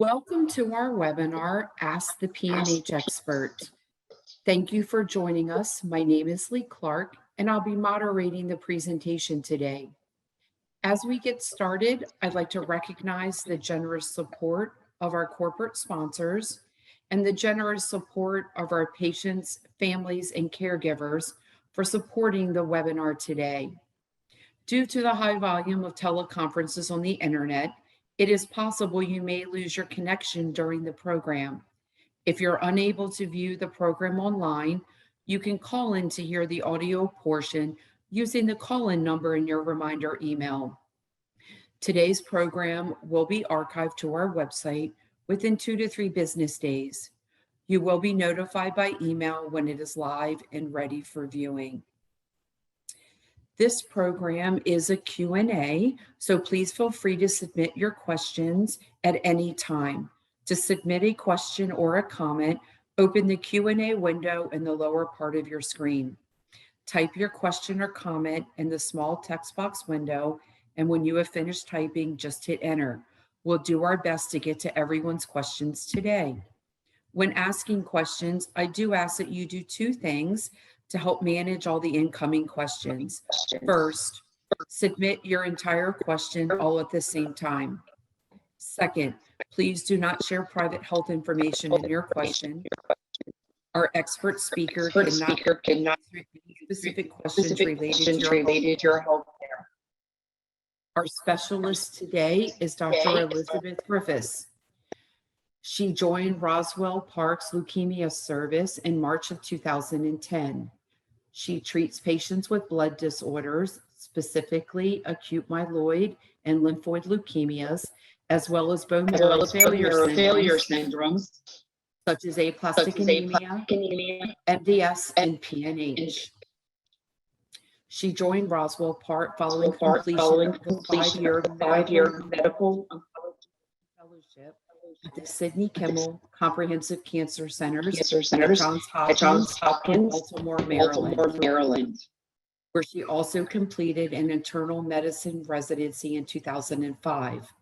Welcome to our webinar, Ask the PNH Expert. Thank you for joining us. My name is Lee Clark, and I'll be moderating the presentation today. As we get started, I'd like to recognize the generous support of our corporate sponsors and the generous support of our patients, families, and caregivers for supporting the webinar today. Due to the high volume of teleconferences on the internet, it is possible you may lose your connection during the program. If you're unable to view the program online, you can call in to hear the audio portion using the call-in number in your reminder email. Today's program will be archived to our website within 2 to 3 business days. You will be notified by email when it is live and ready for viewing. This program is a Q&A, so please feel free to submit your questions at any time. To submit a question or a comment, open the Q&A window in the lower part of your screen. Type your question or comment in the small text box window, and when you have finished typing, just hit enter. We'll do our best to get to everyone's questions today. When asking questions, I do ask that you do 2 things to help manage all the incoming questions. First, submit your entire question all at the same time. Second, please do not share private health information in your question. Our expert speaker cannot answer any specific questions related to your health care. Our specialist today is Dr. Elizabeth Griffiths. She joined Roswell Park's Leukemia Service in March of 2010. She treats patients with blood disorders, specifically acute myeloid and lymphoid leukemias, as well as bone marrow failure syndromes, such as aplastic anemia, MDS, and PNH. She joined Roswell Park following completion of the 5-year medical fellowship at the Sidney Kimmel Comprehensive Cancer Centers at Johns Hopkins, Baltimore, Maryland, where she also completed an internal medicine residency in 2005.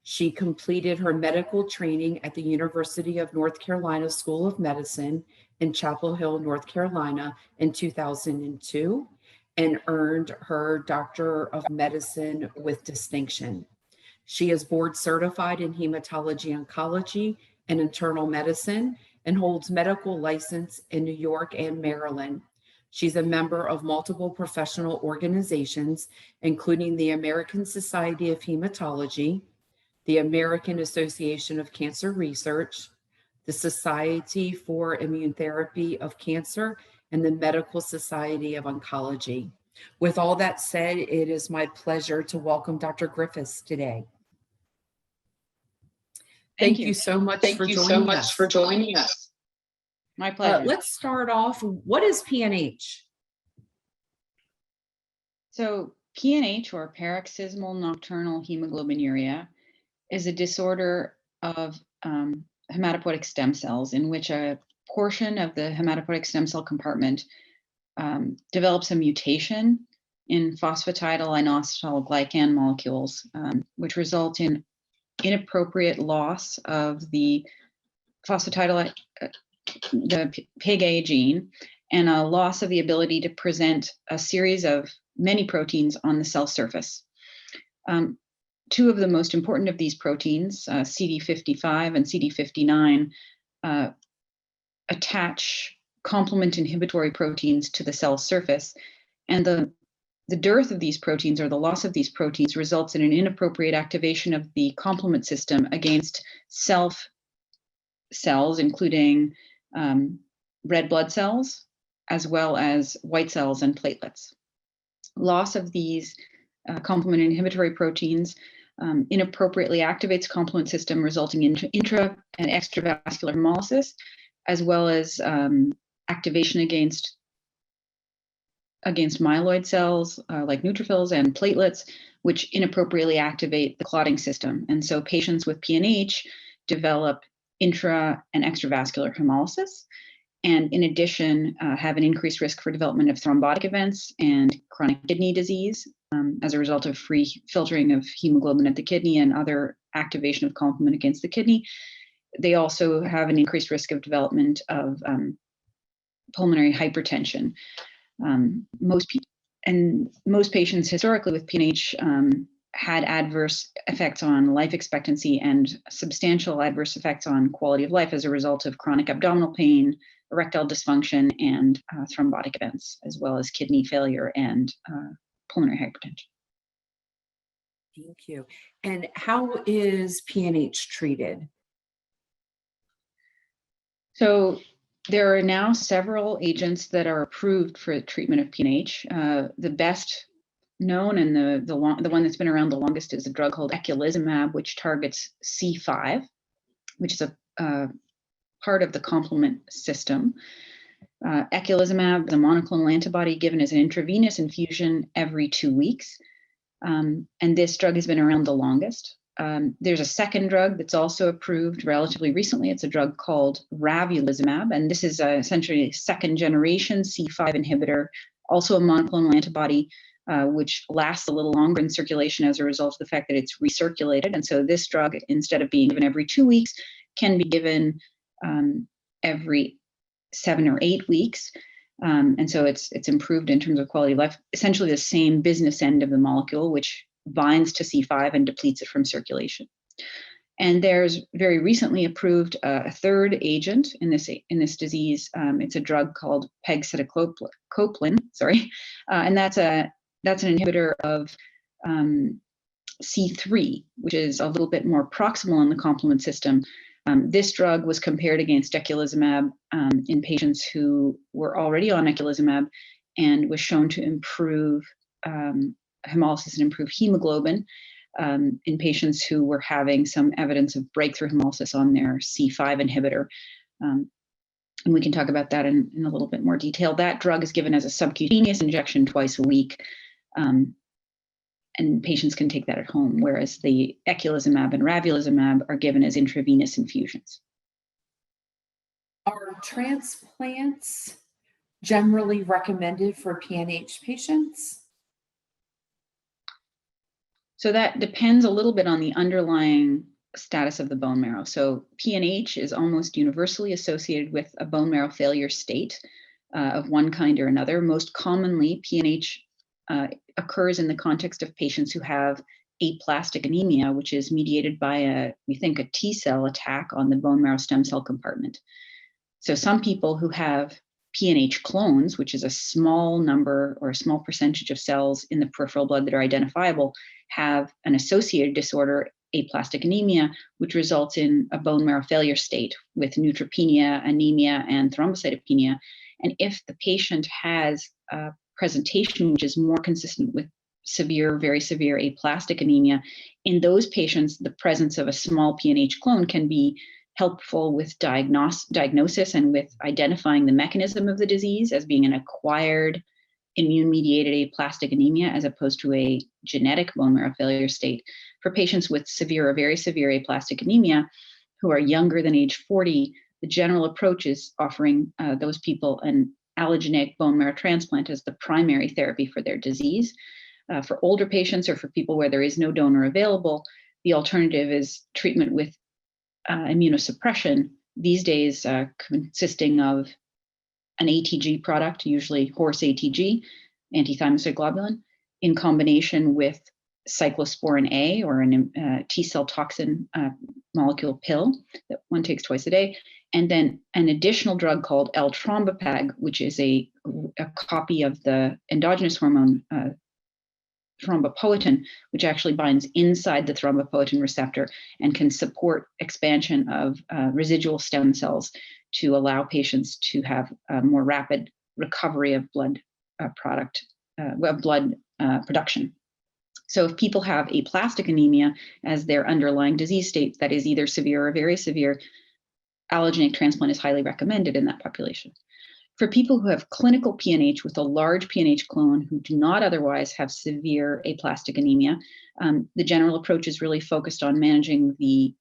She completed her medical training at the University of North Carolina School of Medicine in Chapel Hill, North Carolina in 2002, and earned her Doctor of Medicine with distinction. She is board certified in hematology oncology and internal medicine and holds medical license in New York and Maryland. She's a member of multiple professional organizations, including the American Society of Hematology, the American Association of Cancer Research, the Society for Immunotherapy of Cancer, and the Medical Society of Oncology. With all that said, it is my pleasure to welcome Dr. Griffiths today. Thank you so much for joining us. My pleasure. Let's start off. What is PNH? So PNH, or paroxysmal nocturnal hemoglobinuria, is a disorder of hematopoietic stem cells in which a portion of the hematopoietic stem cell compartment develops a mutation in phosphatidylinositol glycan molecules, which result in inappropriate loss of the the PEG-A gene, and a loss of the ability to present a series of many proteins on the cell surface. 2 of the most important of these proteins, CD55 and CD59, attach complement inhibitory proteins to the cell surface, and the dearth of these proteins, or the loss of these proteins, results in an inappropriate activation of the complement system against self cells, including red blood cells, as well as white cells and platelets. Loss of these complement inhibitory proteins inappropriately activates complement system, resulting in intra and extravascular hemolysis, as well as activation against myeloid cells like neutrophils and platelets, which inappropriately activate the clotting system. And so patients with PNH develop intra and extravascular hemolysis, and in addition have an increased risk for development of thrombotic events and chronic kidney disease, as a result of free filtering of hemoglobin at the kidney and other activation of complement against the kidney. They also have an increased risk of development of pulmonary hypertension. Most patients historically with PNH had adverse effects on life expectancy and substantial adverse effects on quality of life as a result of chronic abdominal pain, erectile dysfunction, and thrombotic events, as well as kidney failure and pulmonary hypertension. Thank you. And how is PNH treated? So there are now several agents that are approved for the treatment of PNH. The best known and the one that's been around the longest is a drug called eculizumab, which targets C5, which is a part of the complement system. Eculizumab is a monoclonal antibody given as an intravenous infusion every 2 weeks. And this drug has been around the longest. There's a second drug that's also approved relatively recently. It's a drug called ravulizumab, and this is essentially a second generation C5 inhibitor, also a monoclonal antibody, which lasts a little longer in circulation as a result of the fact that it's recirculated. And so this drug, instead of being given every 2 weeks, can be given every 7 or 8 weeks. And so it's improved in terms of quality of life, essentially the same business end of the molecule, which binds to C5 and depletes it from circulation. And there's very recently approved a third agent in this disease. It's a drug called pegcetacoplan, and that's an inhibitor of C3, which is a little bit more proximal in the complement system. This drug was compared against eculizumab in patients who were already on eculizumab and was shown to improve hemolysis and improve hemoglobin in patients who were having some evidence of breakthrough hemolysis on their C5 inhibitor. And we can talk about that in a little bit more detail. That drug is given as a subcutaneous injection twice a week. And patients can take that at home, whereas the eculizumab and ravulizumab are given as intravenous infusions. Are transplants generally recommended for PNH patients? So that depends a little bit on the underlying status of the bone marrow. So PNH is almost universally associated with a bone marrow failure state of one kind or another. Most commonly, PNH occurs in the context of patients who have aplastic anemia, which is mediated by we think a T cell attack on the bone marrow stem cell compartment. So some people who have PNH clones, which is a small number or a small percentage of cells in the peripheral blood that are identifiable, have an associated disorder, aplastic anemia, which results in a bone marrow failure state with neutropenia, anemia, and thrombocytopenia. And if the patient has a presentation which is more consistent with severe, very severe aplastic anemia, in those patients, the presence of a small PNH clone can be helpful with diagnosis and with identifying the mechanism of the disease as being an acquired immune-mediated aplastic anemia as opposed to a genetic bone marrow failure state. For patients with severe or very severe aplastic anemia who are younger than age 40, the general approach is offering those people an allogeneic bone marrow transplant as the primary therapy for their disease. For older patients or for people where there is no donor available, the alternative is treatment with immunosuppression, these days consisting of an ATG product, usually horse ATG, antithymocyte globulin, in combination with cyclosporin A or a T cell toxin molecule pill that one takes twice a day, and then an additional drug called L-trombopag, which is a copy of the endogenous hormone thrombopoietin, which actually binds inside the thrombopoietin receptor and can support expansion of residual stem cells to allow patients to have a more rapid recovery of blood production. So if people have aplastic anemia as their underlying disease state that is either severe or very severe, allogeneic transplant is highly recommended in that population. For people who have clinical PNH with a large PNH clone who do not otherwise have severe aplastic anemia, the general approach is really focused on managing the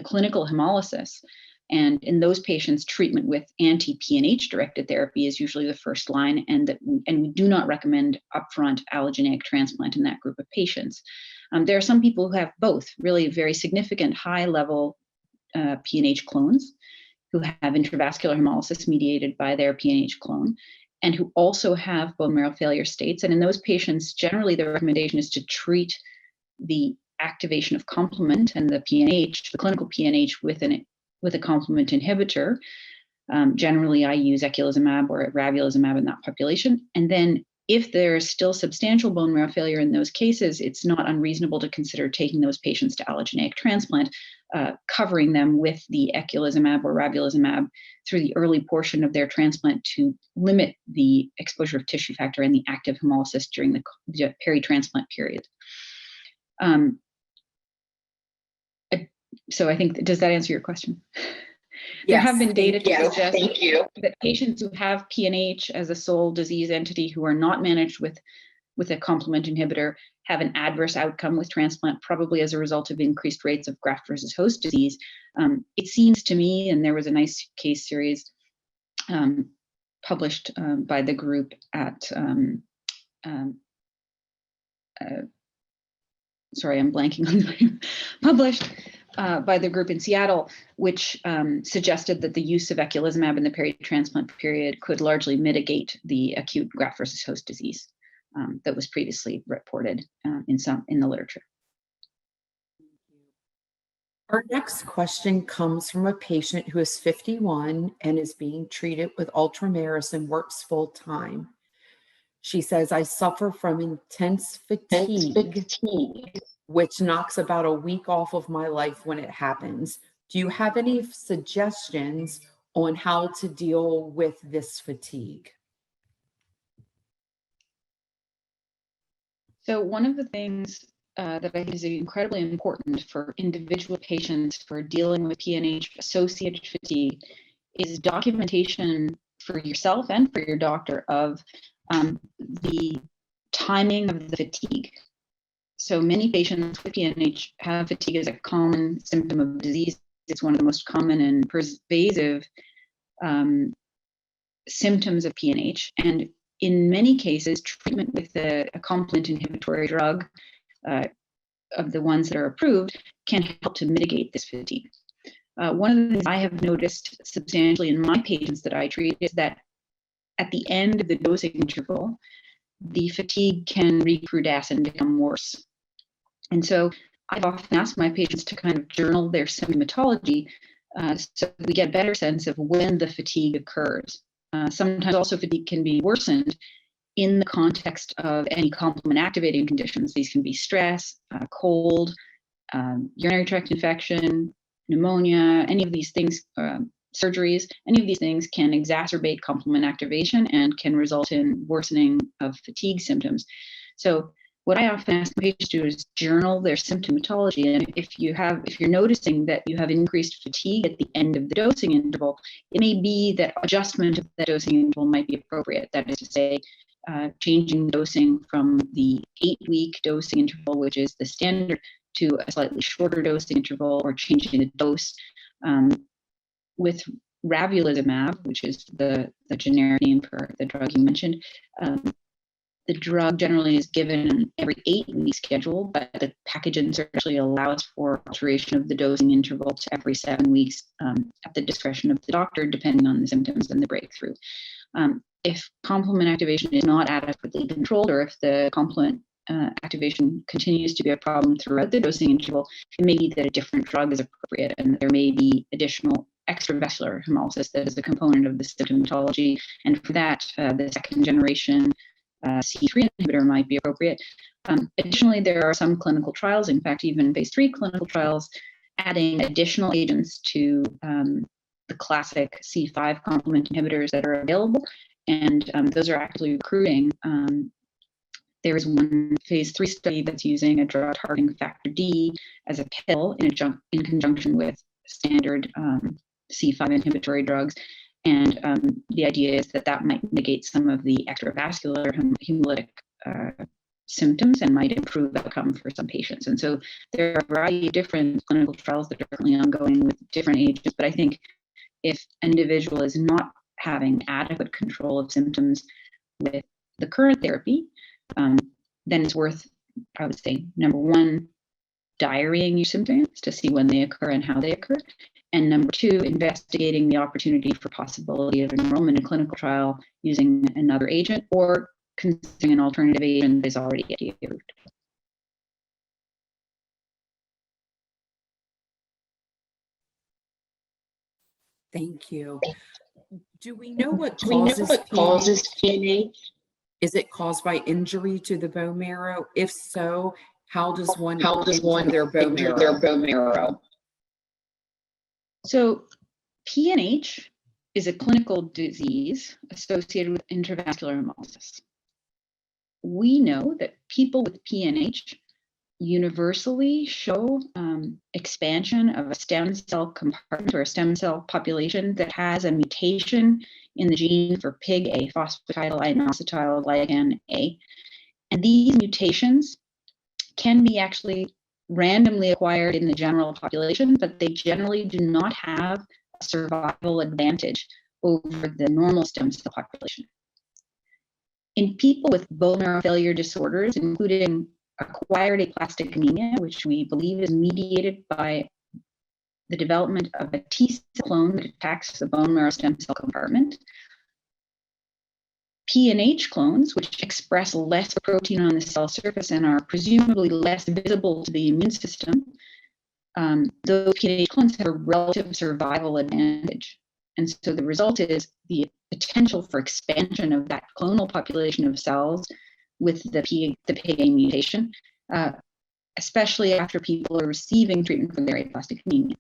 clinical hemolysis And in those patients, treatment with anti-PNH directed therapy is usually the first line, and we do not recommend upfront allogeneic transplant in that group of patients. There are some people who have both, really very significant high-level PNH clones, who have intravascular hemolysis mediated by their PNH clone, and who also have bone marrow failure states. And in those patients, generally the recommendation is to treat the activation of complement and the PNH, the clinical PNH, with a complement inhibitor. Generally, I use eculizumab or ravulizumab in that population. And then if there's still substantial bone marrow failure in those cases, it's not unreasonable to consider taking those patients to allogeneic transplant, covering them with the eculizumab or ravulizumab through the early portion of their transplant to limit the exposure of tissue factor and the active hemolysis during the peri-transplant period. So I think, does that answer your question? There have been data to suggest that patients who have PNH as a sole disease entity who are not managed with a complement inhibitor have an adverse outcome with transplant, probably as a result of increased rates of graft versus host disease. It seems to me, and there was a nice case series published by the group at, sorry, I'm blanking on the name, published by the group in Seattle, which suggested that the use of eculizumab in the peri-transplant period could largely mitigate the acute graft versus host disease that was previously reported in the literature. Our next question comes from a patient who is 51 and is being treated with Ultramarys and works full time. She says, I suffer from intense fatigue, which knocks about a week off of my life when it happens. Do you have any suggestions on how to deal with this fatigue? So one of the things that I think is incredibly important for individual patients for dealing with PNH-associated fatigue is documentation for yourself and for your doctor of the timing of the fatigue. So many patients with PNH have fatigue as a common symptom of disease. It's one of the most common and pervasive symptoms of PNH. And in many cases, treatment with a complement inhibitory drug of the ones that are approved can help to mitigate this fatigue. One of the things I have noticed substantially in my patients that I treat is that at the end of the dosing interval, the fatigue can recrudesce and become worse. And so I've often asked my patients to kind of journal their symptomatology so we get a better sense of when the fatigue occurs. Sometimes also fatigue can be worsened in the context of any complement activating conditions. These can be stress, cold, urinary tract infection, pneumonia, any of these things, surgeries, any of these things can exacerbate complement activation and can result in worsening of fatigue symptoms. So what I often ask patients to do is journal their symptomatology. And if you're noticing that you have increased fatigue at the end of the dosing interval, it may be that adjustment of that dosing interval might be appropriate. That is to say, changing dosing from the 8-week dosing interval, which is the standard, to a slightly shorter dosing interval, or changing the dose. With ravulizumab, which is the generic name for the drug you mentioned, the drug generally is given an every 8-week schedule, but the package insert actually allows for alteration of the dosing interval to every 7 weeks at the discretion of the doctor, depending on the symptoms and the breakthrough. If complement activation is not adequately controlled, or if the complement activation continues to be a problem throughout the dosing interval, it may be that a different drug is appropriate, and there may be additional extravascular hemolysis that is a component of the symptomatology. And for that, the second generation C3 inhibitor might be appropriate. Additionally, there are some clinical trials, in fact, even phase 3 clinical trials, adding additional agents to the classic C5 complement inhibitors that are available, and those are actively recruiting. There is one phase 3 study that's using a drug targeting factor D as a pill in conjunction with standard C5 inhibitory drugs. And the idea is that might mitigate some of the extravascular hemolytic symptoms and might improve outcome for some patients. And so there are a variety of different clinical trials that are currently ongoing with different agents, but I think if an individual is not having adequate control of symptoms with the current therapy, then it's worth, I would say, number one, diarying your symptoms to see when they occur and how they occur. And number two, investigating the opportunity for possibility of enrollment in a clinical trial using another agent or considering an alternative agent that is already FDA approved. Thank you. Do we know what causes PNH? Is it caused by injury to the bone marrow? If so, how does one injure their bone marrow? So PNH is a clinical disease associated with intravascular hemolysis. We know that people with PNH universally show expansion of a stem cell compartment or a stem cell population that has a mutation in the gene for PIG-A, phosphatidylinoacetylglycan A. And these mutations can be actually randomly acquired in the general population, but they generally do not have a survival advantage over the normal stem cell population. In people with bone marrow failure disorders, including acquired aplastic anemia, which we believe is mediated by the development of a T cell clone that attacks the bone marrow stem cell compartment, PNH clones, which express less protein on the cell surface and are presumably less visible to the immune system, those PNH clones have a relative survival advantage. And so the result is the potential for expansion of that clonal population of cells with the PIG-A mutation, especially after people are receiving treatment for their aplastic anemia.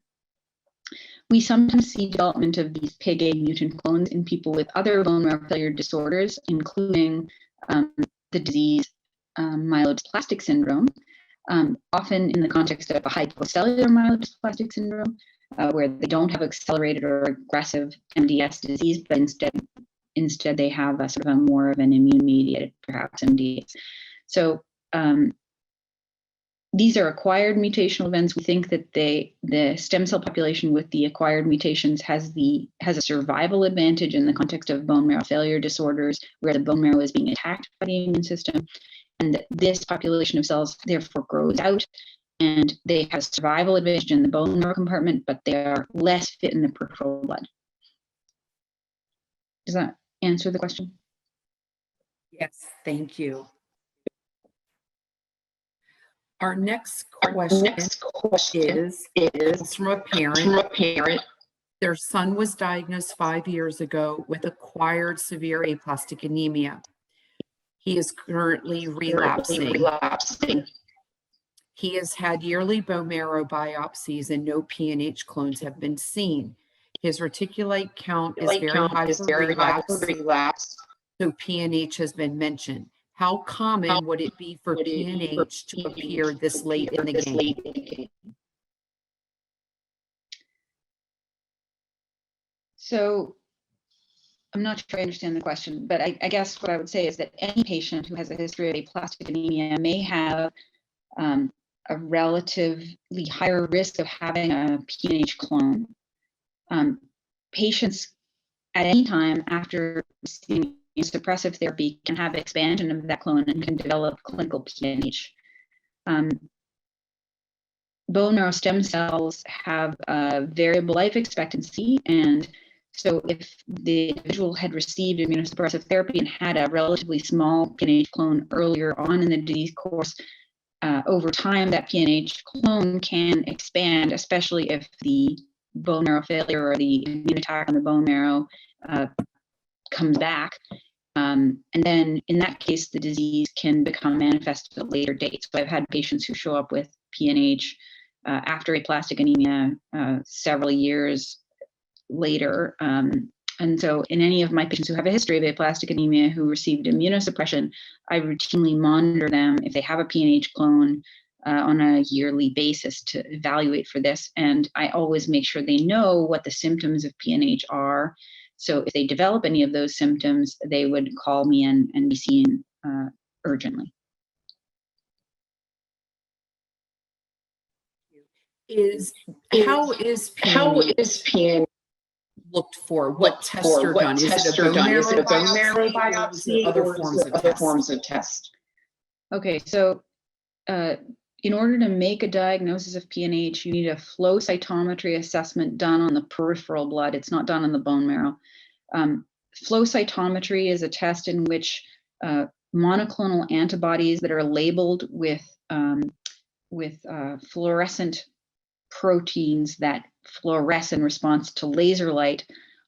We sometimes see development of these PIG-A mutant clones in people with other bone marrow failure disorders, including the disease myelodysplastic syndrome, often in the context of a hypocellular myelodysplastic syndrome, where they don't have accelerated or aggressive MDS disease, but instead they have a sort of a more of an immune-mediated, perhaps, MDS. So these are acquired mutational events. We think that the stem cell population with the acquired mutations has a survival advantage in the context of bone marrow failure disorders, where the bone marrow is being attacked by the immune system, and that this population of cells therefore grows out, and they have survival advantage in the bone marrow compartment, but they are less fit in the peripheral blood. Does that answer the question? Yes, thank you. Our next question is from a parent. Their son was diagnosed 5 years ago with acquired severe aplastic anemia. He is currently relapsing. He has had yearly bone marrow biopsies and no PNH clones have been seen. His reticulocyte count is very high for relapse, so PNH has been mentioned. How common would it be for PNH to appear this late in the game? So I'm not sure I understand the question, but I guess what I would say is that any patient who has a history of aplastic anemia may have a relatively higher risk of having a PNH clone. Patients at any time after receiving suppressive therapy can have expansion of that clone and can develop clinical PNH. Bone marrow stem cells have a variable life expectancy, and so if the individual had received immunosuppressive therapy and had a relatively small PNH clone earlier on in the disease course, over time that PNH clone can expand, especially if the bone marrow failure or the immune attack on the bone marrow comes back. And then in that case, the disease can become manifest at a later date. So I've had patients who show up with PNH after aplastic anemia several years later. And so in any of my patients who have a history of aplastic anemia who received immunosuppression, I routinely monitor them if they have a PNH clone on a yearly basis to evaluate for this. And I always make sure they know what the symptoms of PNH are. So if they develop any of those symptoms, they would call me and be seen urgently. How is PNH looked for? What tests are done? Is it a bone marrow biopsy or is there other forms of test? Okay, so in order to make a diagnosis of PNH, you need a flow cytometry assessment done on the peripheral blood. It's not done on the bone marrow. Flow cytometry is a test in which monoclonal antibodies that are labeled with fluorescent proteins that fluoresce in response to laser light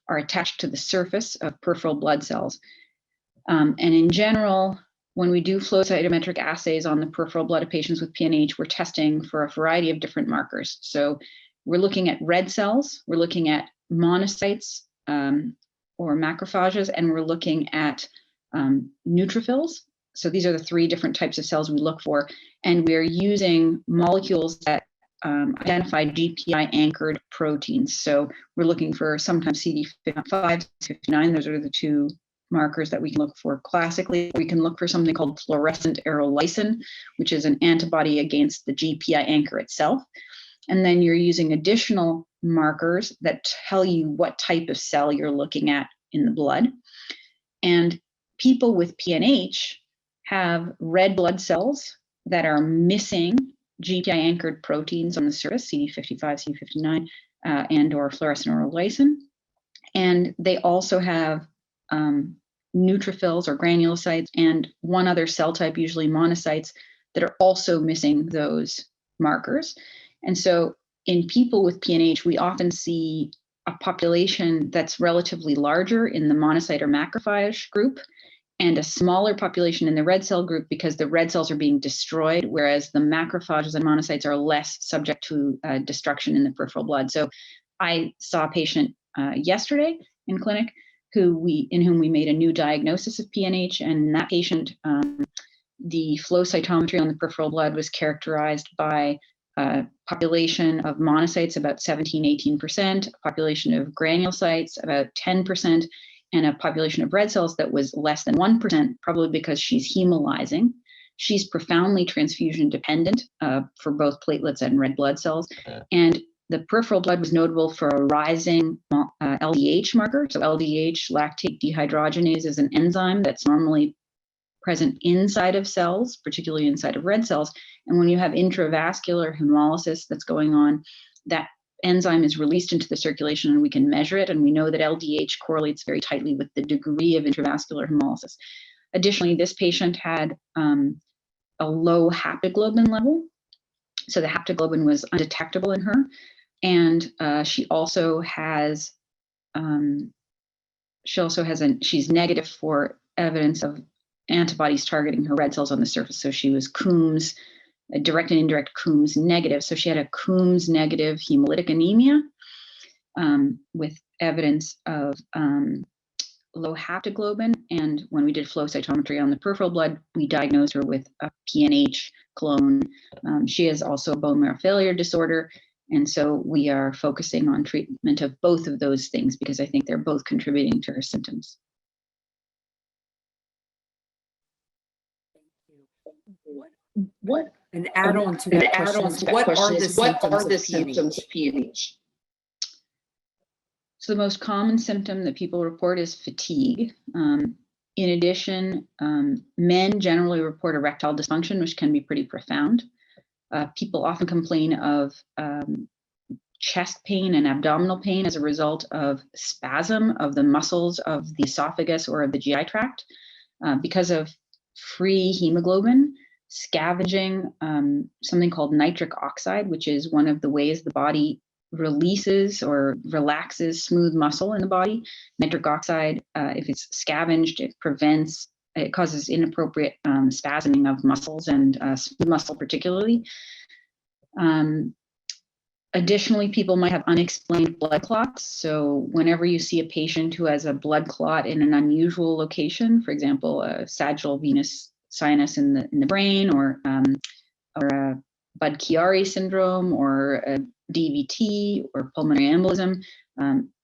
are attached to the surface of peripheral blood cells. And in general, when we do flow cytometric assays on the peripheral blood of patients with PNH, we're testing for a variety of different markers. So we're looking at red cells, we're looking at monocytes or macrophages, and we're looking at neutrophils. So these are the three different types of cells we look for. And we're using molecules that identify GPI-anchored proteins. So we're looking for sometimes CD5, 59. Those are the two markers that we can look for classically. We can look for something called fluorescent aerolysin, which is an antibody against the GPI anchor itself. And then you're using additional markers that tell you what type of cell you're looking at in the blood. And people with PNH have red blood cells that are missing GPI anchored proteins on the surface, CD55, CD59, and or fluorescent aerolysin. And they also have neutrophils or granulocytes and one other cell type, usually monocytes, that are also missing those markers. And so in people with PNH, we often see a population that's relatively larger in the monocyte or macrophage group and a smaller population in the red cell group because the red cells are being destroyed, whereas the macrophages and monocytes are less subject to destruction in the peripheral blood. So I saw a patient yesterday in clinic in whom we made a new diagnosis of PNH, and in that patient, the flow cytometry on the peripheral blood was characterized by a population of monocytes about 17-18%, a population of granulocytes about 10%, and a population of red cells that was less than 1%, probably because she's hemolyzing. She's profoundly transfusion dependent for both platelets and red blood cells. And the peripheral blood was notable for a rising LDH marker. So LDH, lactate dehydrogenase, is an enzyme that's normally present inside of cells, particularly inside of red cells. And when you have intravascular hemolysis that's going on, that enzyme is released into the circulation and we can measure it. And we know that LDH correlates very tightly with the degree of intravascular hemolysis. Additionally, this patient had a low haptoglobin level. So the haptoglobin was undetectable in her. And she also has, she's negative for evidence of antibodies targeting her red cells on the surface. So she was Coombs, direct and indirect Coombs negative. So she had a Coombs negative hemolytic anemia with evidence of low haptoglobin. And when we did flow cytometry on the peripheral blood, we diagnosed her with a PNH clone. She has also a bone marrow failure disorder. And so we are focusing on treatment of both of those things because I think they're both contributing to her symptoms. What an add-on to that question is, what are the symptoms of PNH? So the most common symptom that people report is fatigue. In addition, men generally report erectile dysfunction, which can be pretty profound. People often complain of chest pain and abdominal pain as a result of spasm of the muscles of the esophagus or of the GI tract because of free hemoglobin scavenging something called nitric oxide, which is one of the ways the body releases or relaxes smooth muscle in the body. Nitric oxide, if it's scavenged, it causes inappropriate spasming of muscles and smooth muscle particularly. Additionally, people might have unexplained blood clots. So whenever you see a patient who has a blood clot in an unusual location, for example, a sagittal venous sinus in the brain, or a Budd-Chiari syndrome, or a DVT, or pulmonary embolism,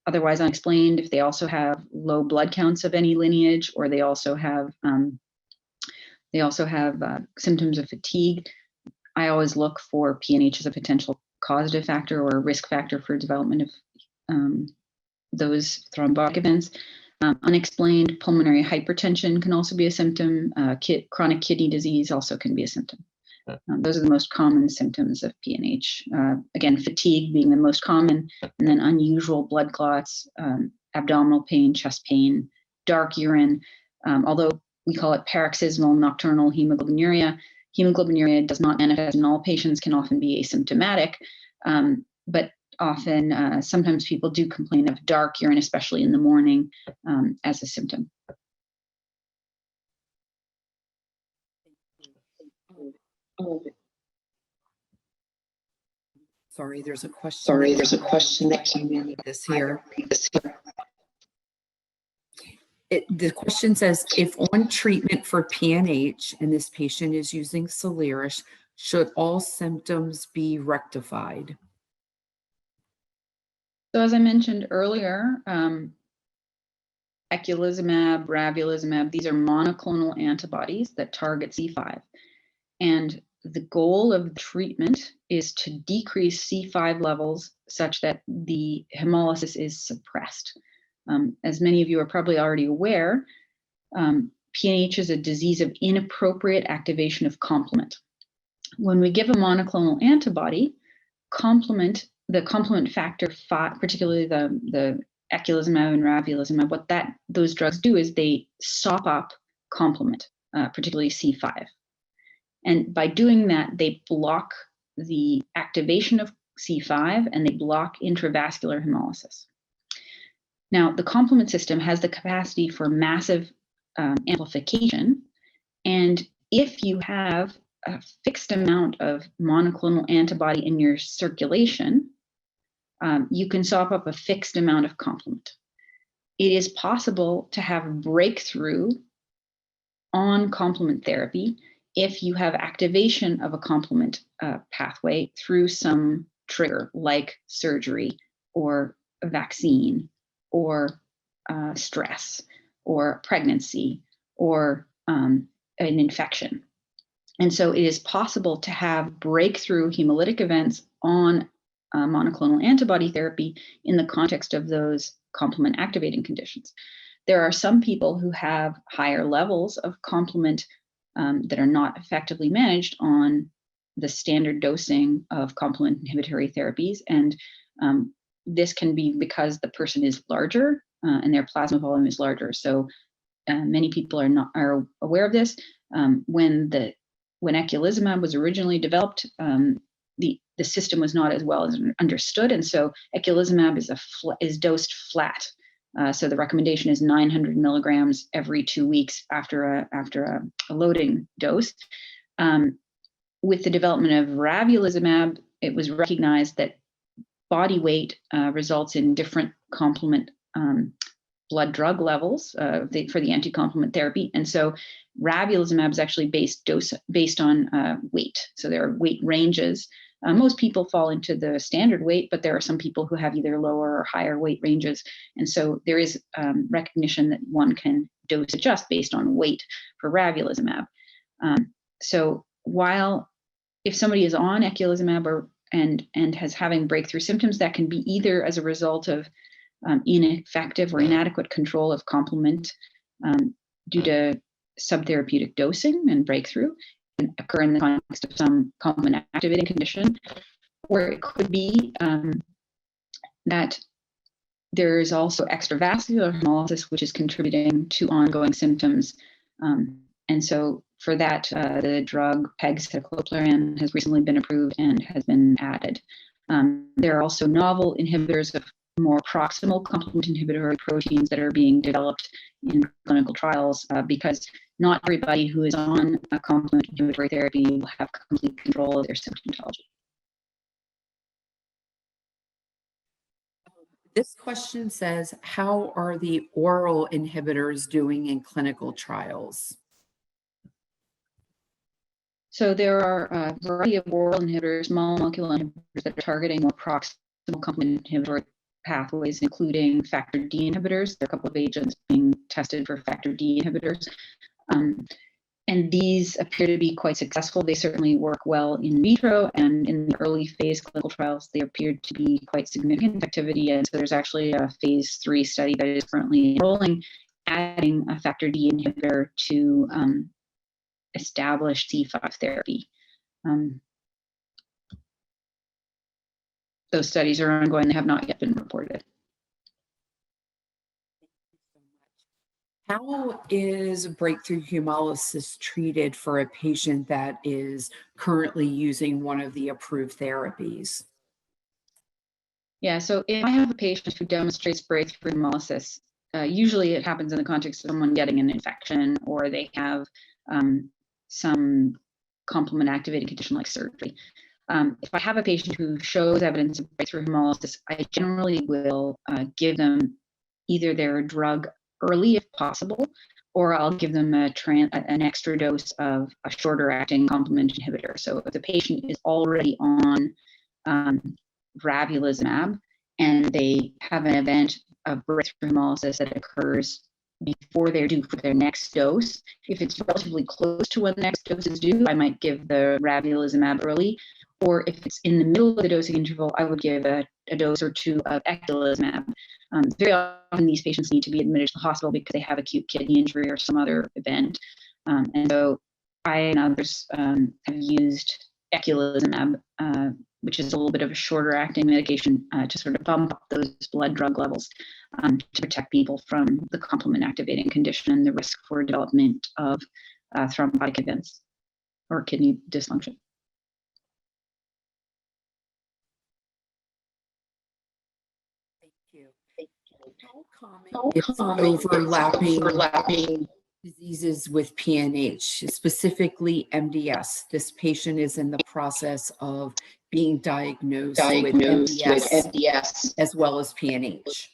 otherwise unexplained, if they also have low blood counts of any lineage, or they also have symptoms of fatigue, I always look for PNH as a potential causative factor or a risk factor for development of those thrombotic events. Unexplained pulmonary hypertension can also be a symptom. Chronic kidney disease also can be a symptom. Those are the most common symptoms of PNH. Again, fatigue being the most common, and then unusual blood clots, abdominal pain, chest pain, dark urine. Although we call it paroxysmal nocturnal hemoglobinuria, hemoglobinuria does not manifest in all patients, can often be asymptomatic, but often, sometimes people do complain of dark urine, especially in the morning, as a symptom. Sorry, there's a question. That came in. This here. The question says, if on treatment for PNH and this patient is using Soliris, should all symptoms be rectified? So as I mentioned earlier, eculizumab, ravulizumab, these are monoclonal antibodies that target C5. And the goal of the treatment is to decrease C5 levels such that the hemolysis is suppressed. As many of you are probably already aware, PNH is a disease of inappropriate activation of complement. When we give a monoclonal antibody, the complement factor 5, particularly the eculizumab and ravulizumab, what those drugs do is they sop up complement, particularly C5. And by doing that, they block the activation of C5 and they block intravascular hemolysis. Now, the complement system has the capacity for massive amplification. And if you have a fixed amount of monoclonal antibody in your circulation, you can sop up a fixed amount of complement. It is possible to have breakthrough on complement therapy if you have activation of a complement pathway through some trigger like surgery or a vaccine or stress or pregnancy or an infection. And so it is possible to have breakthrough hemolytic events on monoclonal antibody therapy in the context of those complement activating conditions. There are some people who have higher levels of complement that are not effectively managed on the standard dosing of complement inhibitory therapies. And this can be because the person is larger and their plasma volume is larger. So many people are aware of this. When eculizumab was originally developed, the system was not as well as understood, and so eculizumab is dosed flat. So the recommendation is 900 milligrams every 2 weeks after a loading dose. With the development of ravulizumab, it was recognized that body weight results in different complement blood drug levels for the anti-complement therapy, and so ravulizumab is actually based on weight. So there are weight ranges. Most people fall into the standard weight, but there are some people who have either lower or higher weight ranges. And so there is recognition that one can dose adjust based on weight for ravulizumab. So while if somebody is on eculizumab and has having breakthrough symptoms, that can be either as a result of ineffective or inadequate control of complement due to subtherapeutic dosing and breakthrough, and occur in the context of some complement activating condition, or it could be that there is also extravascular hemolysis, which is contributing to ongoing symptoms. And so for that, the drug pegcetacoplan has recently been approved and has been added. There are also novel inhibitors of more proximal complement inhibitory proteins that are being developed in clinical trials because not everybody who is on a complement inhibitory therapy will have complete control of their symptomatology. This question says, how are the oral inhibitors doing in clinical trials? So there are a variety of oral inhibitors, small molecule inhibitors that are targeting more proximal complement inhibitory pathways, including factor D inhibitors. There are a couple of agents being tested for factor D inhibitors. And these appear to be quite successful. They certainly work well in vitro, and in the early phase clinical trials, they appeared to be quite significant activity. And so there's actually a phase 3 study that is currently enrolling, adding a factor D inhibitor to establish C5 therapy. Those studies are ongoing. They have not yet been reported. How is breakthrough hemolysis treated for a patient that is currently using one of the approved therapies? Yeah, so if I have a patient who demonstrates breakthrough hemolysis, usually it happens in the context of someone getting an infection, or they have some complement activating condition like surgery. If I have a patient who shows evidence of breakthrough hemolysis, I generally will give them either their drug early if possible, or I'll give them an extra dose of a shorter acting complement inhibitor. So if the patient is already on ravulizumab and they have an event of breakthrough hemolysis that occurs before they're due for their next dose, if it's relatively close to when the next dose is due, I might give the ravulizumab early. Or if it's in the middle of the dosing interval, I would give a dose or two of eculizumab. Very often these patients need to be admitted to the hospital because they have acute kidney injury or some other event. And so I and others have used eculizumab, which is a little bit of a shorter acting medication to sort of bump up those blood drug levels to protect people from the complement activating condition and the risk for development of thrombotic events or kidney dysfunction. How common is overlapping diseases with PNH, specifically MDS? This patient is in the process of being diagnosed with MDS as well as PNH.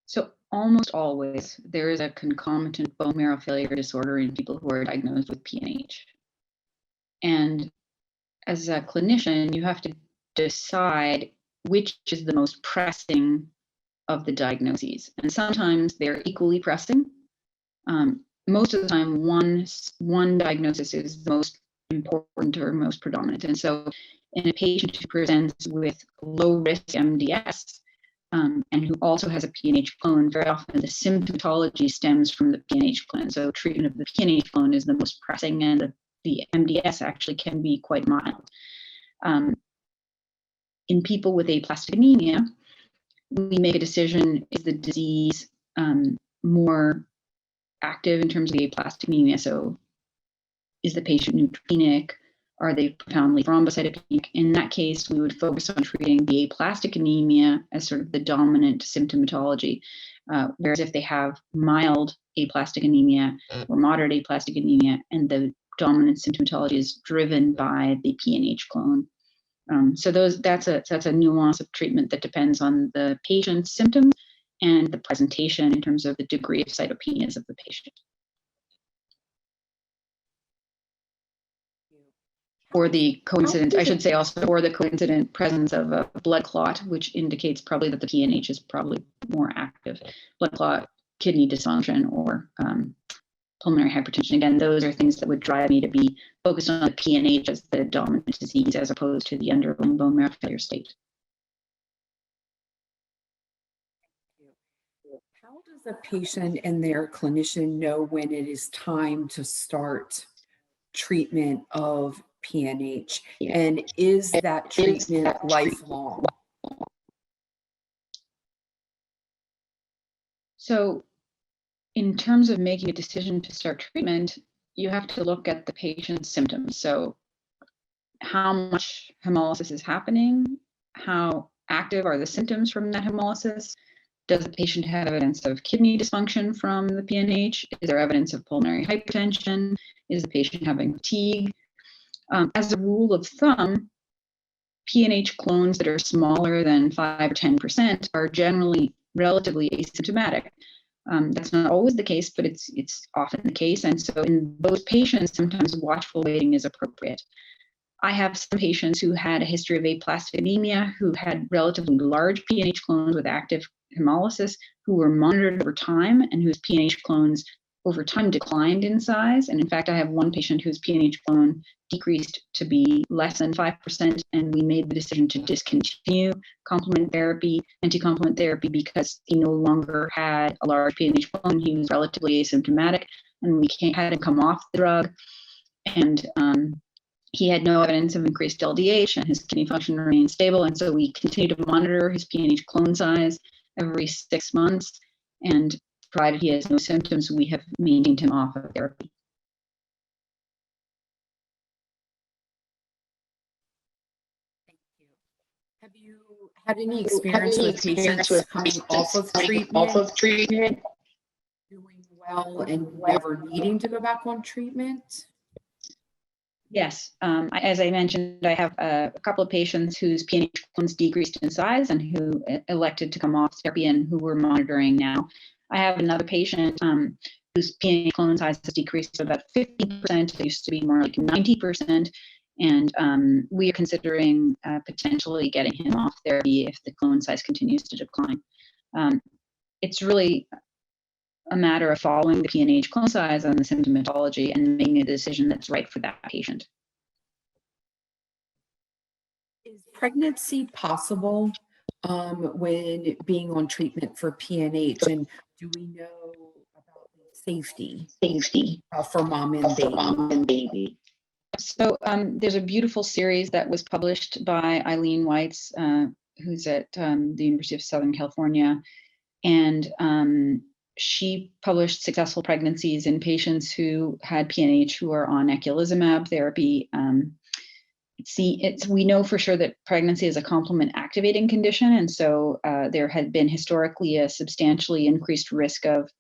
So almost always there is a concomitant bone marrow failure disorder in people who are diagnosed with PNH. And as a clinician, you have to decide which is the most pressing of the diagnoses. And sometimes they're equally pressing. Most of the time, one diagnosis is the most important or most predominant. And so in a patient who presents with low risk MDS and who also has a PNH clone, very often the symptomatology stems from the PNH clone. So treatment of the PNH clone is the most pressing, and the MDS actually can be quite mild. In people with aplastic anemia, we make a decision: is the disease more active in terms of the aplastic anemia? So is the patient neutropenic? Are they profoundly thrombocytopenic? In that case, we would focus on treating the aplastic anemia as sort of the dominant symptomatology. Whereas if they have mild aplastic anemia or moderate aplastic anemia, and the dominant symptomatology is driven by the PNH clone. So that's a nuance of treatment that depends on the patient's symptoms and the presentation in terms of the degree of cytopenias of the patient. Or the coincident, I should say also, or the coincident presence of a blood clot, which indicates probably that the PNH is probably more active. Blood clot, kidney dysfunction, or pulmonary hypertension. Again, those are things that would drive me to be focused on the PNH as the dominant disease as opposed to the underlying bone marrow failure state. How does a patient and their clinician know when it is time to start treatment of PNH? And is that treatment lifelong? So in terms of making a decision to start treatment, you have to look at the patient's symptoms. So how much hemolysis is happening? How active are the symptoms from that hemolysis? Does the patient have evidence of kidney dysfunction from the PNH? Is there evidence of pulmonary hypertension? Is the patient having fatigue? As a rule of thumb, PNH clones that are smaller than 5 or 10% are generally relatively asymptomatic. That's not always the case, but it's often the case. And so in those patients, sometimes watchful waiting is appropriate. I have some patients who had a history of aplastic anemia, who had relatively large PNH clones with active hemolysis, who were monitored over time and whose PNH clones over time declined in size. And in fact, I have one patient whose PNH clone decreased to be less than 5%, and we made the decision to discontinue complement therapy, anti-complement therapy, because he no longer had a large PNH clone. He was relatively asymptomatic, and we had him come off the drug. And he had no evidence of increased LDH, and his kidney function remained stable. And so we continue to monitor his PNH clone size every 6 months. And provided he has no symptoms, we have maintained him off of therapy. Thank you. Have you had any experience with patients coming off of treatment, doing well, and never needing to go back on treatment? Yes, as I mentioned, I have a couple of patients whose PNH clones decreased in size and who elected to come off therapy and who we're monitoring now. I have another patient whose PNH clone size has decreased to about 50%. It used to be more like 90%. And we are considering potentially getting him off therapy if the clone size continues to decline. It's really a matter of following the PNH clone size and the symptomatology and making a decision that's right for that patient. Is pregnancy possible when being on treatment for PNH? And do we know about the safety for mom and baby? So there's a beautiful series that was published by Eileen Weitz, who's at the University of Southern California. And she published successful pregnancies in patients who had PNH who are on eculizumab therapy. We know for sure that pregnancy is a complement activating condition. And so there had been historically a substantially increased risk of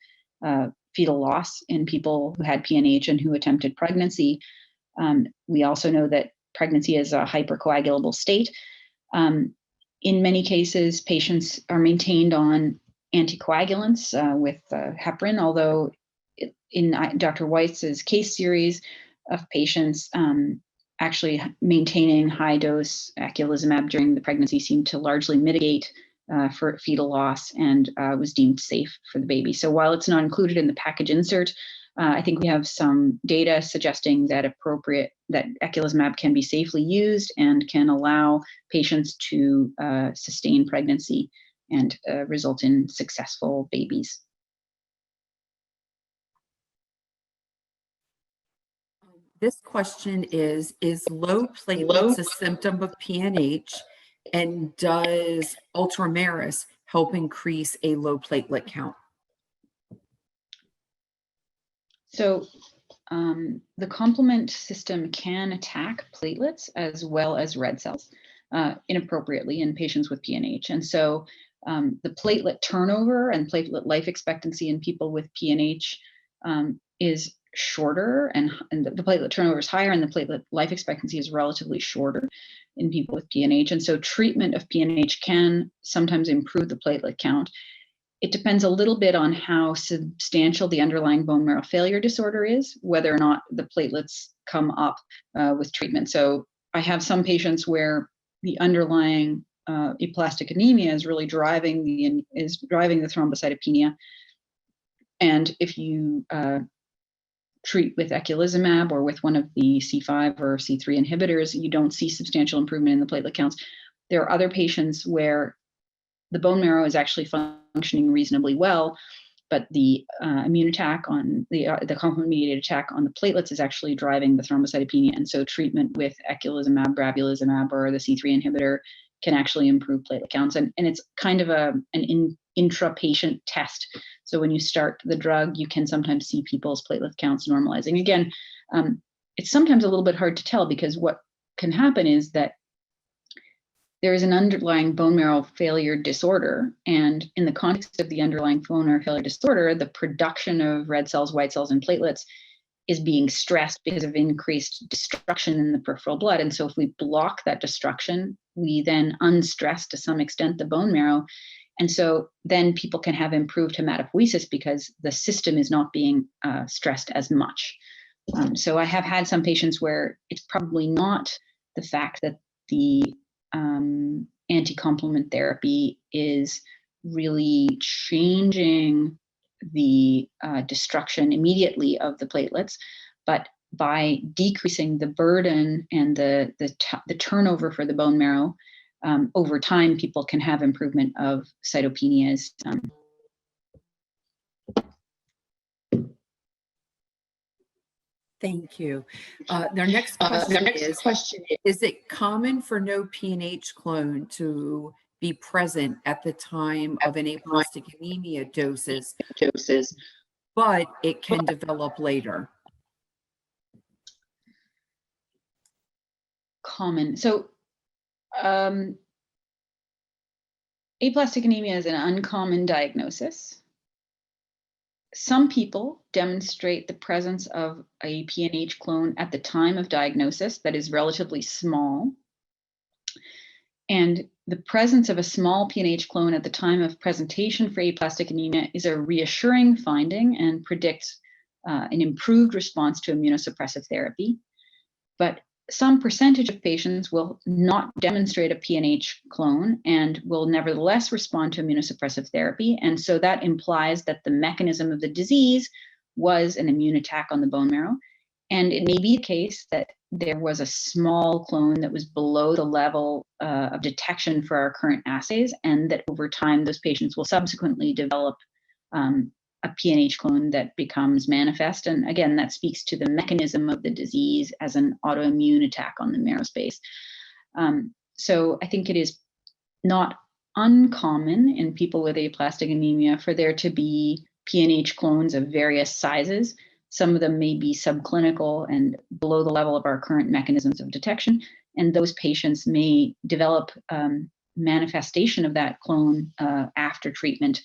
fetal loss in people who had PNH and who attempted pregnancy. We also know that pregnancy is a hypercoagulable state. In many cases, patients are maintained on anticoagulants with heparin, although in Dr. Weitz's case series of patients, actually maintaining high dose eculizumab during the pregnancy seemed to largely mitigate for fetal loss and was deemed safe for the baby. So while it's not included in the package insert, I think we have some data suggesting that eculizumab can be safely used and can allow patients to sustain pregnancy and result in successful babies. This question is low platelets a symptom of PNH, and does Ultomiris help increase a low platelet count? So the complement system can attack platelets as well as red cells inappropriately in patients with PNH. And so the platelet turnover and platelet life expectancy in people with PNH is shorter, and the platelet turnover is higher, and the platelet life expectancy is relatively shorter in people with PNH. And so treatment of PNH can sometimes improve the platelet count. It depends a little bit on how substantial the underlying bone marrow failure disorder is, whether or not the platelets come up with treatment. So I have some patients where the underlying aplastic anemia is really driving the thrombocytopenia. And if you treat with eculizumab or with one of the C5 or C3 inhibitors, you don't see substantial improvement in the platelet counts. There are other patients where the bone marrow is actually functioning reasonably well, but the immune attack on the complement-mediated attack on the platelets is actually driving the thrombocytopenia. And so treatment with eculizumab, ravulizumab, or the C3 inhibitor can actually improve platelet counts. And it's kind of an intra-patient test. So when you start the drug, you can sometimes see people's platelet counts normalizing. Again, it's sometimes a little bit hard to tell, because what can happen is that there is an underlying bone marrow failure disorder. And in the context of the underlying bone marrow failure disorder, the production of red cells, white cells, and platelets is being stressed because of increased destruction in the peripheral blood. And so if we block that destruction, we then unstress to some extent the bone marrow. And so then people can have improved hematopoiesis because the system is not being stressed as much. So I have had some patients where it's probably not the fact that the anti-complement therapy is really changing the destruction immediately of the platelets, but by decreasing the burden and the turnover for the bone marrow, over time, people can have improvement of cytopenias. Thank you. Their next question is it common for no PNH clone to be present at the time of an aplastic anemia doses, but it can develop later? Common. So aplastic anemia is an uncommon diagnosis. Some people demonstrate the presence of a PNH clone at the time of diagnosis that is relatively small. And the presence of a small PNH clone at the time of presentation for aplastic anemia is a reassuring finding and predicts an improved response to immunosuppressive therapy. But some percentage of patients will not demonstrate a PNH clone and will nevertheless respond to immunosuppressive therapy. And so that implies that the mechanism of the disease was an immune attack on the bone marrow. And it may be the case that there was a small clone that was below the level of detection for our current assays, and that over time, those patients will subsequently develop a PNH clone that becomes manifest. And again, that speaks to the mechanism of the disease as an autoimmune attack on the marrow space. So I think it is not uncommon in people with aplastic anemia for there to be PNH clones of various sizes. Some of them may be subclinical and below the level of our current mechanisms of detection. And those patients may develop manifestation of that clone after treatment.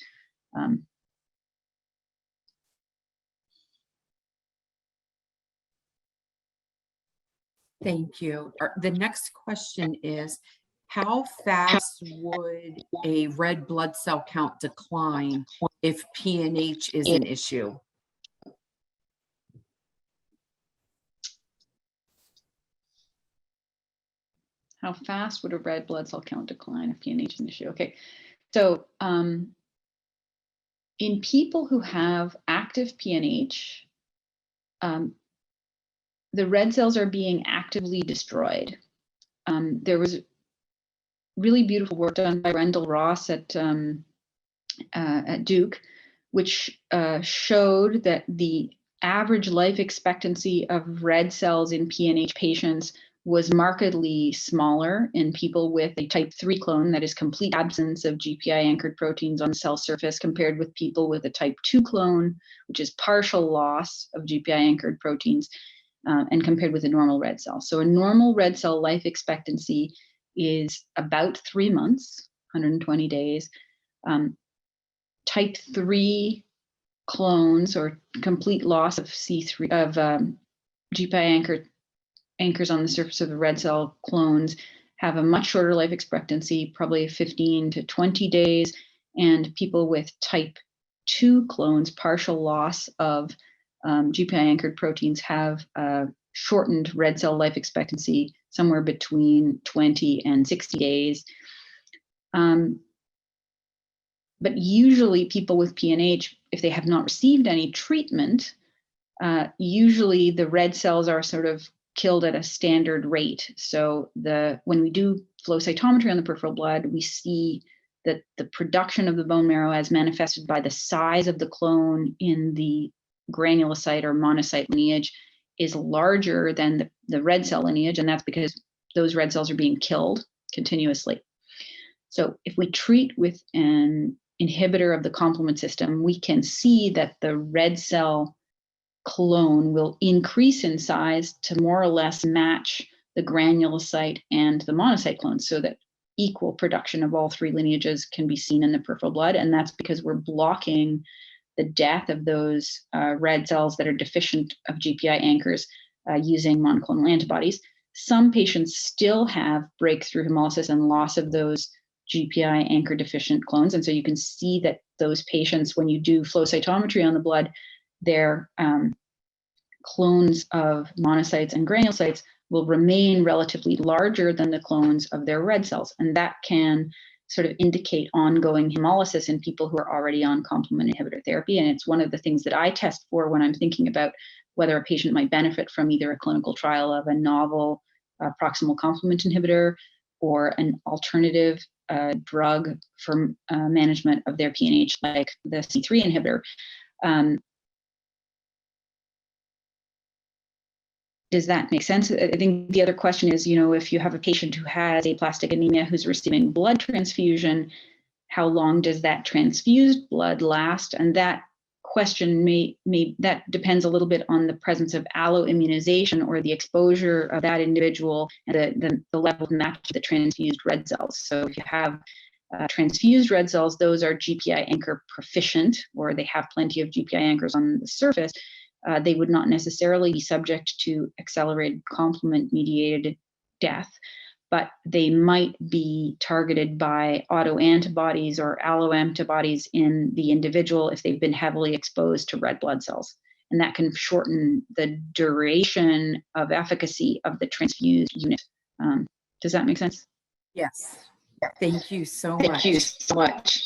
Thank you. The next question is, how fast would a red blood cell count decline if PNH is an issue? How fast would a red blood cell count decline if PNH is an issue? Okay, so in people who have active PNH, the red cells are being actively destroyed. There was really beautiful work done by Rendell Ross at Duke, which showed that the average life expectancy of red cells in PNH patients was markedly smaller in people with a type 3 clone, that is complete absence of GPI-anchored proteins on the cell surface, compared with people with a type 2 clone, which is partial loss of GPI-anchored proteins, and compared with a normal red cell. So a normal red cell life expectancy is about 3 months, 120 days. Type 3 clones or complete loss of C3 of GPI anchors on the surface of the red cell clones have a much shorter life expectancy, probably 15 to 20 days. And people with type 2 clones, partial loss of GPI anchored proteins, have shortened red cell life expectancy somewhere between 20 and 60 days. But usually people with PNH, if they have not received any treatment, usually the red cells are sort of killed at a standard rate. So when we do flow cytometry on the peripheral blood, we see that the production of the bone marrow, as manifested by the size of the clone in the granulocyte or monocyte lineage, is larger than the red cell lineage, and that's because those red cells are being killed continuously. So if we treat with an inhibitor of the complement system, we can see that the red cell clone will increase in size to more or less match the granulocyte and the monocyte clones, so that equal production of all three lineages can be seen in the peripheral blood. And that's because we're blocking the death of those red cells that are deficient of GPI anchors using monoclonal antibodies. Some patients still have breakthrough hemolysis and loss of those GPI anchor deficient clones. And so you can see that those patients, when you do flow cytometry on the blood, their clones of monocytes and granulocytes will remain relatively larger than the clones of their red cells. And that can sort of indicate ongoing hemolysis in people who are already on complement inhibitor therapy. And it's one of the things that I test for when I'm thinking about whether a patient might benefit from either a clinical trial of a novel proximal complement inhibitor or an alternative drug for management of their PNH, like the C3 inhibitor. Does that make sense? I think the other question is, if you have a patient who has aplastic anemia who's receiving blood transfusion, how long does that transfused blood last? And that question that depends a little bit on the presence of alloimmunization or the exposure of that individual and the level of match to the transfused red cells. So if you have transfused red cells, those are GPI anchor proficient, or they have plenty of GPI anchors on the surface. They would not necessarily be subject to accelerated complement-mediated death, but they might be targeted by autoantibodies or alloantibodies in the individual if they've been heavily exposed to red blood cells. And that can shorten the duration of efficacy of the transfused unit. Does that make sense? Yes. Thank you so much. Thank you so much.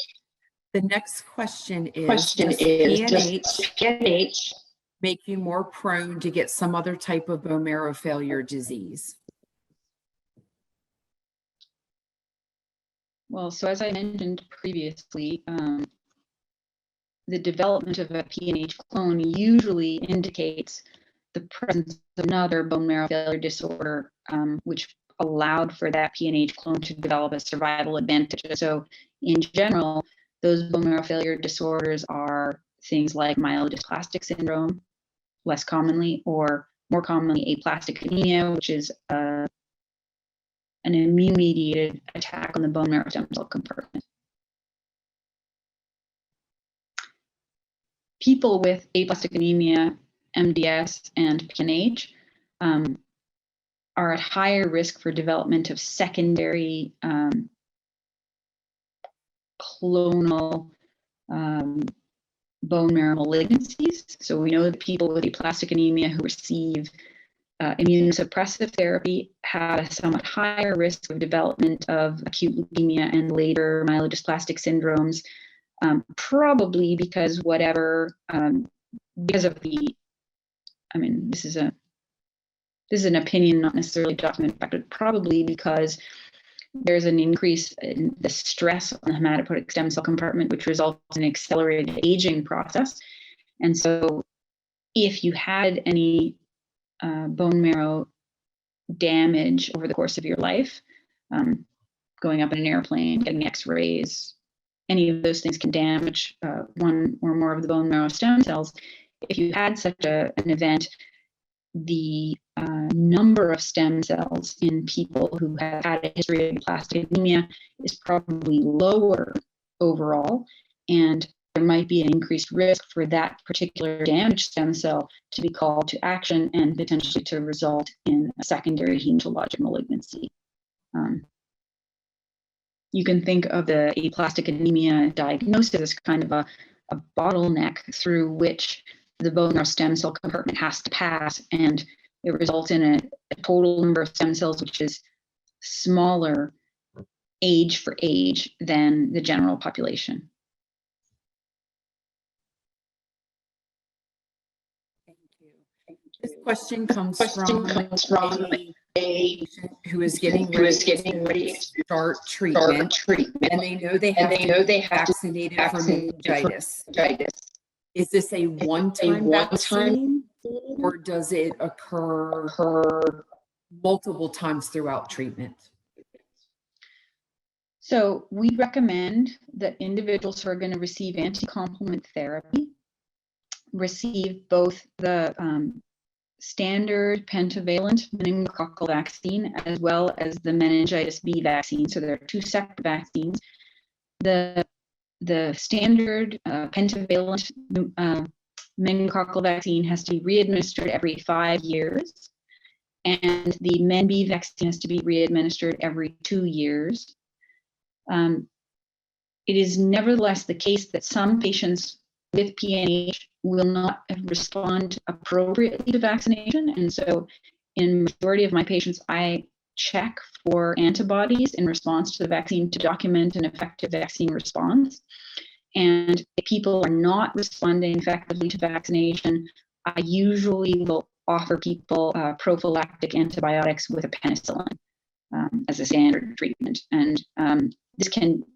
The next question is, does PNH make you more prone to get some other type of bone marrow failure disease? Well, so as I mentioned previously, the development of a PNH clone usually indicates the presence of another bone marrow failure disorder, which allowed for that PNH clone to develop a survival advantage. So in general, those bone marrow failure disorders are things like myelodysplastic syndrome, less commonly, or more commonly aplastic anemia, which is an immune-mediated attack on the bone marrow stem cell compartment. People with aplastic anemia, MDS, and PNH are at higher risk for development of secondary clonal bone marrow malignancies. So we know that people with aplastic anemia who receive immunosuppressive therapy have a somewhat higher risk of development of acute leukemia and later myelodysplastic syndromes, probably because because of the, this is an opinion, not necessarily documented, but probably because there's an increase in the stress on the hematopoietic stem cell compartment, which results in an accelerated aging process. And so if you had any bone marrow damage over the course of your life, going up in an airplane, getting x-rays, any of those things can damage one or more of the bone marrow stem cells. If you had such an event, the number of stem cells in people who have had a history of aplastic anemia is probably lower overall, and there might be an increased risk for that particular damaged stem cell to be called to action and potentially to result in a secondary hematologic malignancy. You can think of the aplastic anemia diagnosis as kind of a bottleneck through which the bone marrow stem cell compartment has to pass, and it results in a total number of stem cells which is smaller age for age than the general population. Thank you. This question comes from a patient who is getting ready to start treatment, and they know they have to be vaccinated for meningitis. Is this a one-time vaccine, or does it occur multiple times throughout treatment? So we recommend that individuals who are going to receive anti-complement therapy receive both the standard pentavalent meningococcal vaccine as well as the meningitis B vaccine. So there are two separate vaccines. The standard pentavalent meningococcal vaccine has to be readministered every 5 years, and the MenB vaccine has to be readministered every 2 years. It is nevertheless the case that some patients with PNH will not respond appropriately to vaccination, and so in majority of my patients, I check for antibodies in response to the vaccine to document an effective vaccine response. And if people are not responding effectively to vaccination, I usually will offer people prophylactic antibiotics with a penicillin as a standard treatment. And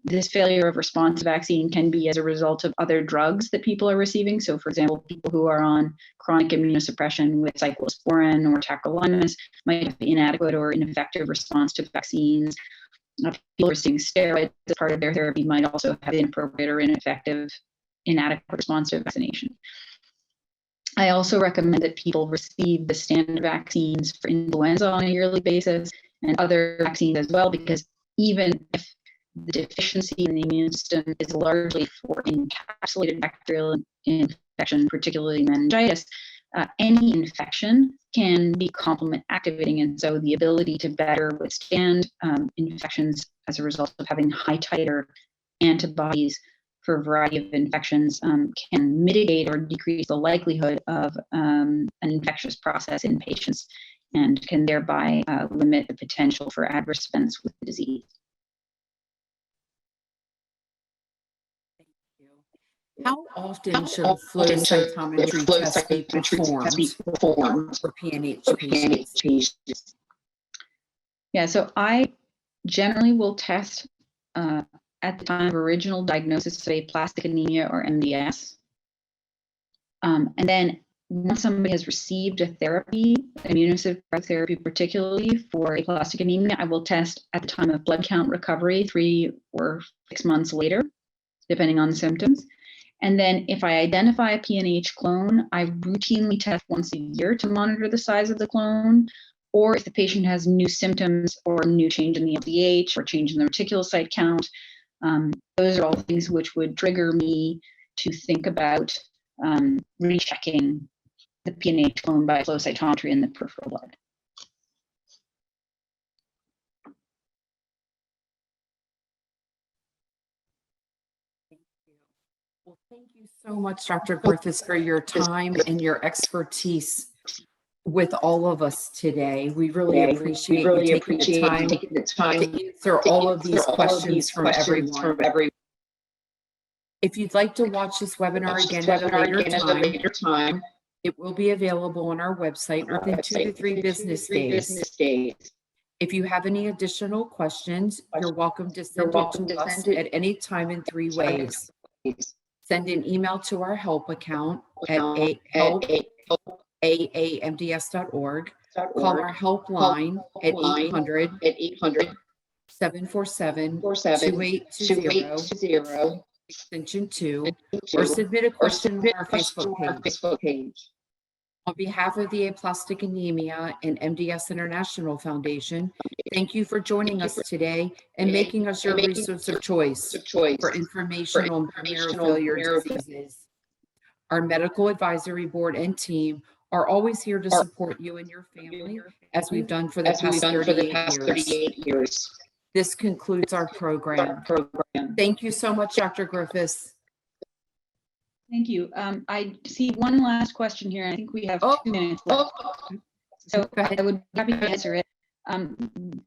this failure of response to vaccine can be as a result of other drugs that people are receiving. So, for example, people who are on chronic immunosuppression with cyclosporin or tacrolimus might have inadequate or ineffective response to vaccines. People receiving steroids as part of their therapy might also have inappropriate or inadequate response to vaccination. I also recommend that people receive the standard vaccines for influenza on a yearly basis and other vaccines as well, because even if the deficiency in the immune system is largely for encapsulated bacterial infection, particularly meningitis, any infection can be complement activating. And so the ability to better withstand infections as a result of having high titer antibodies for a variety of infections can mitigate or decrease the likelihood of an infectious process in patients and can thereby limit the potential for adverse events with the disease. How often should a flow cytometry test be performed for PNH patients? Yeah, so I generally will test at the time of original diagnosis of aplastic anemia or MDS. And then once somebody has received a therapy, immunosuppressive therapy, particularly for aplastic anemia, I will test at the time of blood count recovery 3 or 6 months later, depending on the symptoms. And then if I identify a PNH clone, I routinely test once a year to monitor the size of the clone, or if the patient has new symptoms or a new change in the LDH or change in the reticulocyte count. Those are all things which would trigger me to think about rechecking the PNH clone by flow cytometry in the peripheral blood. Well, thank you so much, Dr. Griffiths, for your time and your expertise with all of us today. We really appreciate you taking the time to answer all of these questions from everyone. If you'd like to watch this webinar again at a later time, it will be available on our website within 2 to 3 business days. If you have any additional questions, you're welcome to send it to us at any time in 3 ways. Send an email to our help account at help@aamds.org. Call our helpline at 800-747-2820, extension 2, or submit a question on our Facebook page. On behalf of the Aplastic Anemia and MDS International Foundation, thank you for joining us today and making us your resource of choice for information on bone marrow failure diseases. Our medical advisory board and team are always here to support you and your family, as we've done for the past 38 years. This concludes our program. Thank you so much, Dr. Griffiths. Thank you. I see one last question here. I think we have 2 minutes left. So I would be happy to answer it.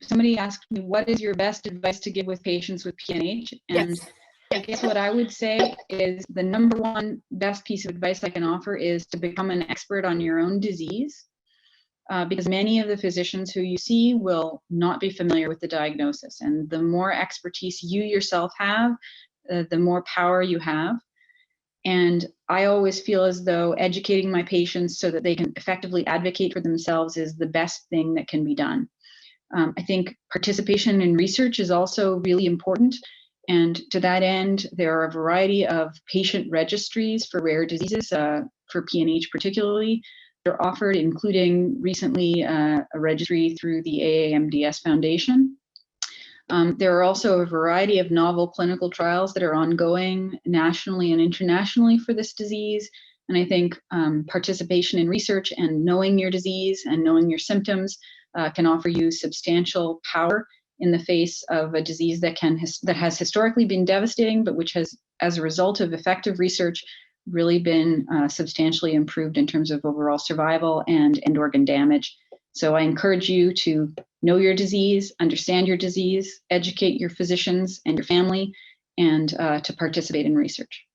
Somebody asked me, what is your best advice to give with patients with PNH? And yes. I guess what I would say is the number one best piece of advice I can offer is to become an expert on your own disease, because many of the physicians who you see will not be familiar with the diagnosis. And the more expertise you yourself have, the more power you have. And I always feel as though educating my patients so that they can effectively advocate for themselves is the best thing that can be done. I think participation in research is also really important. And to that end, there are a variety of patient registries for rare diseases, for PNH particularly. They're offered, including recently a registry through the AAMDS Foundation. There are also a variety of novel clinical trials that are ongoing nationally and internationally for this disease. And I think participation in research and knowing your disease and knowing your symptoms can offer you substantial power in the face of a disease that has historically been devastating, but which has, as a result of effective research, really been substantially improved in terms of overall survival and organ damage. So I encourage you to know your disease, understand your disease, educate your physicians and your family, and to participate in research.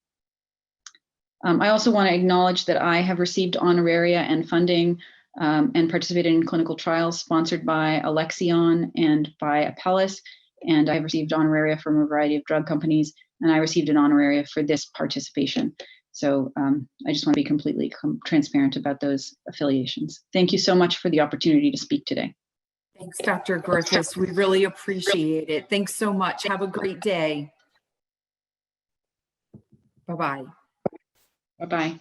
I also want to acknowledge that I have received honoraria and funding and participated in clinical trials sponsored by Alexion and by Apellis, and I've received honoraria from a variety of drug companies, and I received an honoraria for this participation. So I just want to be completely transparent about those affiliations. Thank you so much for the opportunity to speak today. Thanks, Dr. Griffiths. We really appreciate it. Thanks so much. Have a great day. Bye-bye. Bye-bye.